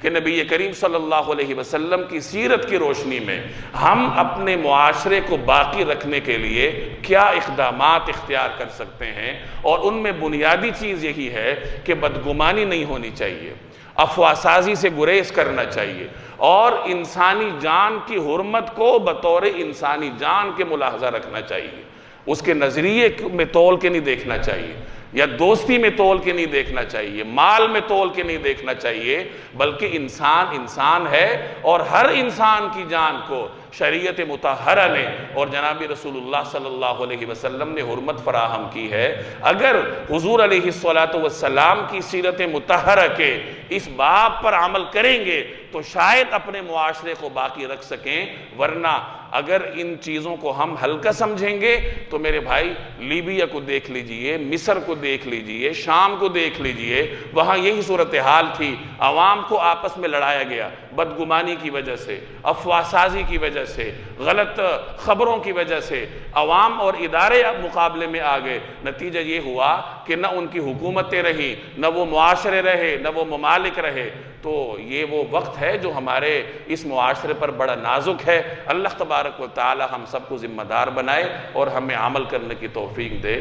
کہ نبی کریم صلی اللہ علیہ وسلم کی سیرت کی روشنی میں ہم اپنے معاشرے کو باقی رکھنے کے لیے کیا اقدامات اختیار کر سکتے ہیں، اور ان میں بنیادی چیز یہی ہے کہ بدگمانی نہیں ہونی چاہیے، افواہ سازی سے گریز کرنا چاہیے، اور انسانی جان کی حرمت کو بطور انسانی جان کے ملاحظہ رکھنا چاہیے، اس کے نظریے میں تول کے نہیں دیکھنا چاہیے، یا دوستی میں تول کے نہیں دیکھنا چاہیے، مال میں تول کے نہیں دیکھنا چاہیے، بلکہ انسان انسان ہے، اور ہر انسان کی جان کو شریعت مطہرہ نے اور جناب رسول اللہ صلی اللہ علیہ وسلم نے حرمت فراہم کی ہے۔ اگر حضور علیہ السلام کی سیرت مطہرہ کے اس باب پر عمل کریں گے تو شاید اپنے معاشرے کو باقی رکھ سکیں، ورنہ اگر ان چیزوں کو ہم ہلکا سمجھیں گے تو میرے بھائی لیبیا کو دیکھ لیجئے، مصر کو دیکھ لیجئے، شام کو دیکھ لیجئے، وہاں یہی صورتحال تھی، عوام کو آپس میں لڑایا گیا بدگمانی کی وجہ سے، افواہ سازی کی وجہ سے، غلط خبروں کی وجہ سے، عوام اور ادارے مقابلے میں آ گئے، نتیجہ یہ ہوا کہ نہ ان کی حکومتیں رہیں، نہ وہ معاشرے رہے، نہ وہ ممالک رہے۔ تو یہ وہ وقت ہے جو ہمارے اس معاشرے پر بڑا نازک ہے۔ اللہ تبارک و تعالی ہم سب کو ذمہ دار بنائے اور ہمیں عمل کرنے کی توفیق دے۔